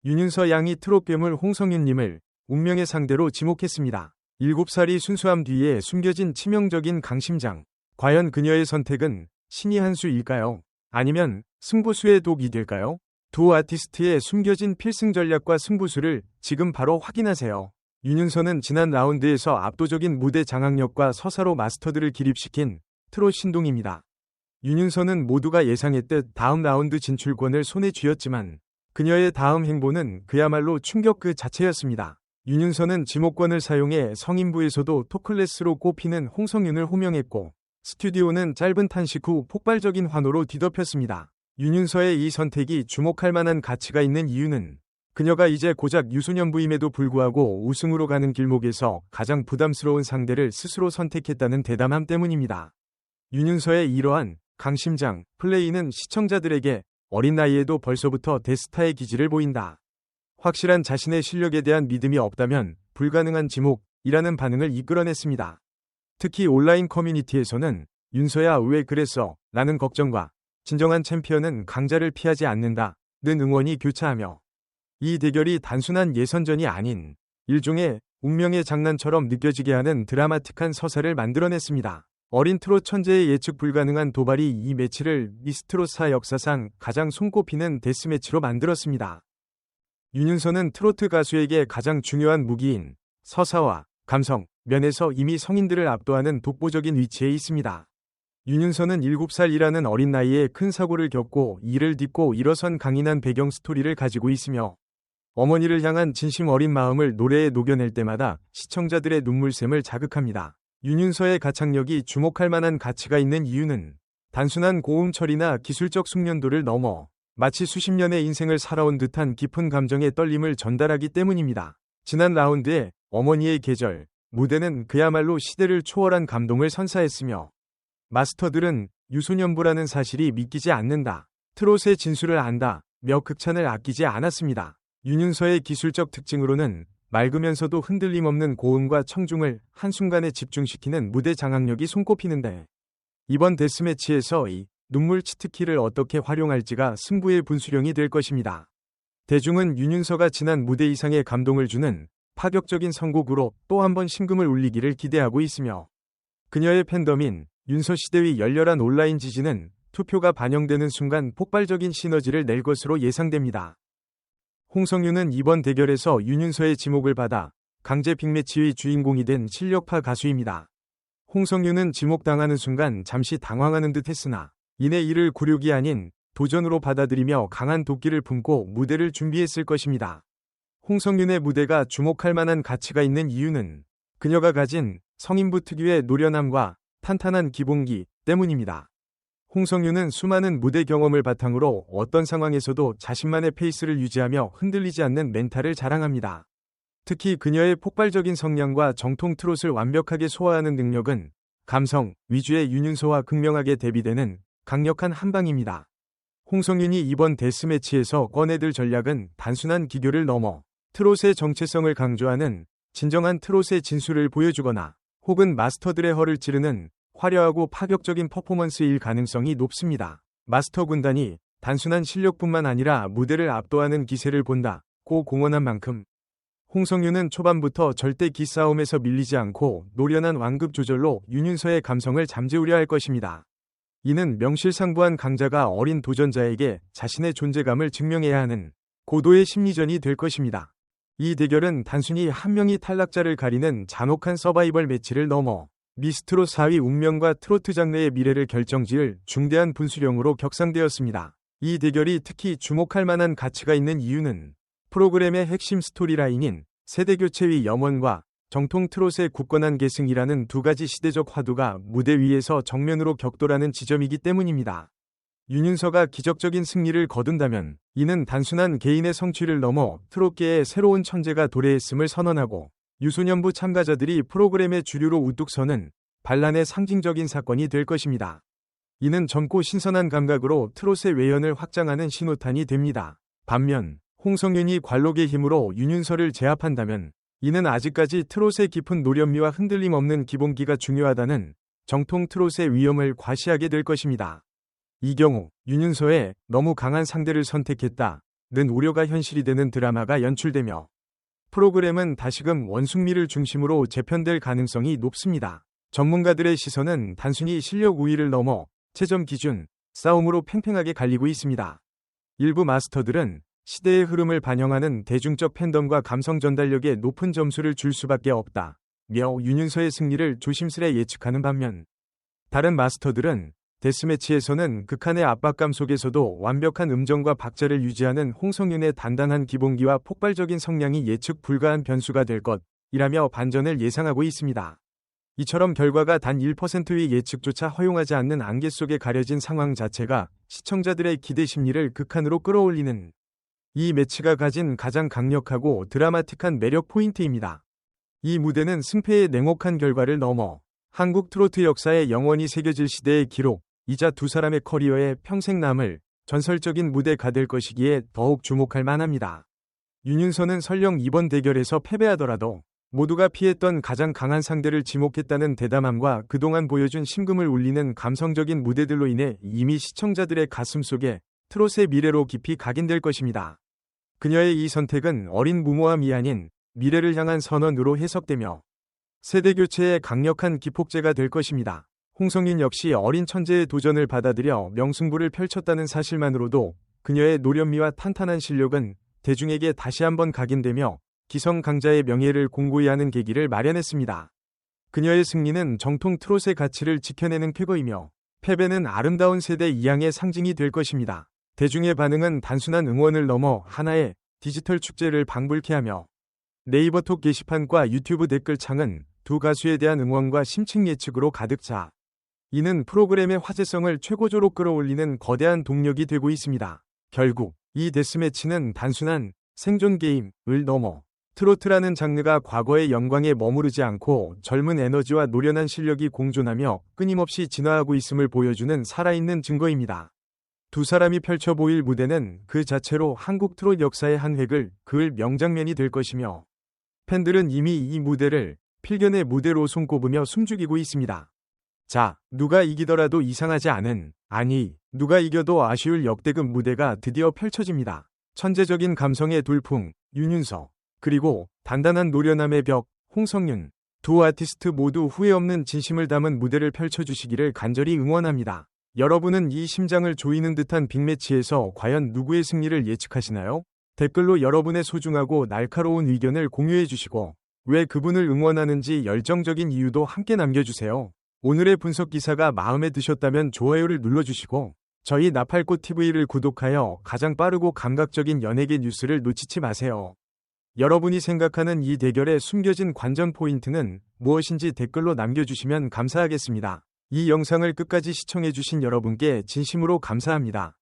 윤윤서 양이 트롯 괴물 홍성윤님을 운명의 상대로 지목했습니다. 7살이 순수함 뒤에 숨겨진 치명적인 강심장. 과연 그녀의 선택은 신의 한 수일까요? 아니면 승부수의 독이 될까요? 두 아티스트의 숨겨진 필승 전략과 승부수를 지금 바로 확인하세요. 윤윤서는 지난 라운드에서 압도적인 무대 장악력과 서사로 마스터들을 기립시킨 트롯 신동입니다. 윤윤서는 모두가 예상했듯 다음 라운드 진출권을 손에 쥐었지만 그녀의 다음 행보는 그야말로 충격 그 자체였습니다. 윤윤서는 지목권을 사용해 성인부에서도 톱클래스로 꼽히는 홍성윤을 호명했고 스튜디오는 짧은 탄식 후 폭발적인 환호로 뒤덮였습니다. 윤윤서의 이 선택이 주목할 만한 가치가 있는 이유는 그녀가 이제 고작 유소년부임에도 불구하고 우승으로 가는 길목에서 가장 부담스러운 상대를 스스로 선택했다는 대담함 때문입니다. 윤윤서의 이러한 강심장 플레이는 시청자들에게 어린 나이에도 벌써부터 대스타의 기질을 보인다. 확실한 자신의 실력에 대한 믿음이 없다면 불가능한 지목이라는 반응을 이끌어냈습니다. 특히 온라인 커뮤니티에서는 윤서야 왜 그랬어? 라는 걱정과 진정한 챔피언은 강자를 피하지 않는다 는 응원이 교차하며 이 대결이 단순한 예선전이 아닌 일종의 운명의 장난처럼 느껴지게 하는 드라마틱한 서사를 만들어냈습니다. 어린 트롯 천재의 예측 불가능한 도발이 이 매치를 미스트롯사 역사상 가장 손꼽히는 데스매치로 만들었습니다. 윤윤서는 트로트 가수에게 가장 중요한 무기인 서사와 감성 면에서 이미 성인들을 압도하는 독보적인 위치에 있습니다. 윤윤서는 7살이라는 어린 나이에 큰 사고를 겪고 이를 딛고 일어선 강인한 배경 스토리를 가지고 있으며 어머니를 향한 진심 어린 마음을 노래에 녹여낼 때마다 시청자들의 눈물샘을 자극합니다. 윤윤서의 가창력이 주목할 만한 가치가 있는 이유는 단순한 고음 처리나 기술적 숙련도를 넘어 마치 수십 년의 인생을 살아온 듯한 깊은 감정의 떨림을 전달하기 때문입니다. 지난 라운드의 어머니의 계절 무대는 그야말로 시대를 초월한 감동을 선사했으며 마스터들은 유소년부라는 사실이 믿기지 않는다. 트롯의 진수를 안다. 며 극찬을 아끼지 않았습니다. 윤윤서의 기술적 특징으로는 맑으면서도 흔들림 없는 고음과 청중을 한순간에 집중시키는 무대 장악력이 손꼽히는데 이번 데스매치에서 이 눈물 치트키를 어떻게 활용할지가 승부의 분수령이 될 것입니다. 대중은 윤윤서가 지난 무대 이상의 감동을 주는 파격적인 선곡으로 또 한 번 심금을 울리기를 기대하고 있으며 그녀의 팬덤인 윤서시대의 열렬한 온라인 지지는 투표가 반영되는 순간 폭발적인 시너지를 낼 것으로 예상됩니다. 홍성윤은 이번 대결에서 윤윤서의 지목을 받아 강제 빅매치의 주인공이 된 실력파 가수입니다. 홍성윤은 지목당하는 순간 잠시 당황하는 듯 했으나 이내 이를 굴욕이 아닌 도전으로 받아들이며 강한 도끼를 품고 무대를 준비했을 것입니다. 홍성윤의 무대가 주목할 만한 가치가 있는 이유는 그녀가 가진 성인부 특유의 노련함과 탄탄한 기본기 때문입니다. 홍성윤은 수많은 무대 경험을 바탕으로 어떤 상황에서도 자신만의 페이스를 유지하며 흔들리지 않는 멘탈을 자랑합니다. 특히 그녀의 폭발적인 성량과 정통 트롯을 완벽하게 소화하는 능력은 감성 위주의 윤윤서와 극명하게 대비되는 강력한 한방입니다. 홍성윤이 이번 데스매치에서 꺼내들 전략은 단순한 기교를 넘어 트롯의 정체성을 강조하는 진정한 트롯의 진수를 보여주거나 혹은 마스터들의 허를 찌르는 화려하고 파격적인 퍼포먼스일 가능성이 높습니다. 마스터 군단이 단순한 실력뿐만 아니라 무대를 압도하는 기세를 본다고 공언한 만큼 홍성윤은 초반부터 절대 기싸움에서 밀리지 않고 노련한 완급 조절로 윤윤서의 감성을 잠재우려 할 것입니다. 이는 명실상부한 강자가 어린 도전자에게 자신의 존재감을 증명해야 하는 고도의 심리전이 될 것입니다. 이 대결은 단순히 한 명이 탈락자를 가리는 잔혹한 서바이벌 매치를 넘어 미스트롯 4위 운명과 트로트 장르의 미래를 결정지을 중대한 분수령으로 격상되었습니다. 이 대결이 특히 주목할 만한 가치가 있는 이유는 프로그램의 핵심 스토리라인인 세대교체의 염원과 정통 트롯의 굳건한 계승이라는 두 가지 시대적 화두가 무대 위에서 정면으로 격돌하는 지점이기 때문입니다. 윤윤서가 기적적인 승리를 거둔다면 이는 단순한 개인의 성취를 넘어 트롯계의 새로운 천재가 도래했음을 선언하고 유소년부 참가자들이 프로그램의 주류로 우뚝 서는 반란의 상징적인 사건이 될 것입니다. 이는 젊고 신선한 감각으로 트롯의 외연을 확장하는 신호탄이 됩니다. 반면 홍성윤이 관록의 힘으로 윤윤서를 제압한다면 이는 아직까지 트롯의 깊은 노련미와 흔들림 없는 기본기가 중요하다는 정통 트롯의 위험을 과시하게 될 것입니다. 이 경우 윤윤서의 너무 강한 상대를 선택했다 우려가 현실이 되는 드라마가 연출되며 프로그램은 다시금 원숭미를 중심으로 재편될 가능성이 높습니다. 전문가들의 시선은 단순히 실력 우위를 넘어 채점 기준, 싸움으로 팽팽하게 갈리고 있습니다. 일부 마스터들은 시대의 흐름을 반영하는 대중적 팬덤과 감성 전달력에 높은 점수를 줄 수밖에 없다며 윤윤서의 승리를 조심스레 예측하는 반면, 다른 마스터들은 데스매치에서는 극한의 압박감 속에서도 완벽한 음정과 박자를 유지하는 홍성윤의 단단한 기본기와 폭발적인 성량이 예측 불가한 변수가 될 것이라며 반전을 예상하고 있습니다. 이처럼 결과가 단 1%의 예측조차 허용하지 않는 안개 속에 가려진 상황 자체가 시청자들의 기대 심리를 극한으로 끌어올리는 이 매치가 가진 가장 강력하고 드라마틱한 매력 포인트입니다. 이 무대는 승패의 냉혹한 결과를 넘어 한국 트로트 역사에 영원히 새겨질 시대의 기록이자 두 사람의 커리어에 평생 남을 전설적인 무대가 될 것이기에 더욱 주목할 만합니다. 윤윤서는 설령 이번 대결에서 패배하더라도 모두가 피했던 가장 강한 상대를 지목했다는 대담함과 그동안 보여준 심금을 울리는 감성적인 무대들로 인해 이미 시청자들의 가슴속에 트롯의 미래로 깊이 각인될 것입니다. 그녀의 이 선택은 어린 무모함이 아닌 미래를 향한 선언으로 해석되며 세대교체의 강력한 기폭제가 될 것입니다. 홍성윤 역시 어린 천재의 도전을 받아들여 명승부를 펼쳤다는 사실만으로도 그녀의 노련미와 탄탄한 실력은 대중에게 다시 한번 각인되며 기성 강자의 명예를 공고히 하는 계기를 마련했습니다. 그녀의 승리는 정통 트롯의 가치를 지켜내는 쾌거이며 패배는 아름다운 세대 이양의 상징이 될 것입니다. 대중의 반응은 단순한 응원을 넘어 하나의 디지털 축제를 방불케 하며 네이버톡 게시판과 유튜브 댓글창은 두 가수에 대한 응원과 심층 예측으로 가득 차 이는 프로그램의 화제성을 최고조로 끌어올리는 거대한 동력이 되고 있습니다. 결국 이 데스매치는 단순한 생존 게임을 넘어 트로트라는 장르가 과거의 영광에 머무르지 않고 젊은 에너지와 노련한 실력이 공존하며 끊임없이 진화하고 있음을 보여주는 살아있는 증거입니다. 두 사람이 펼쳐 보일 무대는 그 자체로 한국 트롯 역사의 한 획을 그을 명장면이 될 것이며 팬들은 이미 이 무대를 필견의 무대로 손꼽으며 숨죽이고 있습니다. 자, 누가 이기더라도 이상하지 않은, 아니, 누가 이겨도 아쉬울 역대급 무대가 드디어 펼쳐집니다. 천재적인 감성의 돌풍, 윤윤서, 그리고 단단한 노련함의 벽, 홍성윤. 두 아티스트 모두 후회 없는 진심을 담은 무대를 펼쳐주시기를 간절히 응원합니다. 여러분은 이 심장을 조이는 듯한 빅매치에서 과연 누구의 승리를 예측하시나요? 댓글로 여러분의 소중하고 날카로운 의견을 공유해 주시고 왜 그분을 응원하는지 열정적인 이유도 함께 남겨주세요. 오늘의 분석 기사가 마음에 드셨다면 좋아요를 눌러주시고 저희 나팔꽃TV를 구독하여 가장 빠르고 감각적인 연예계 뉴스를 놓치지 마세요. 여러분이 생각하는 이 대결의 숨겨진 관전 포인트는 무엇인지 댓글로 남겨주시면 감사하겠습니다. 이 영상을 끝까지 시청해주신 여러분께 진심으로 감사합니다.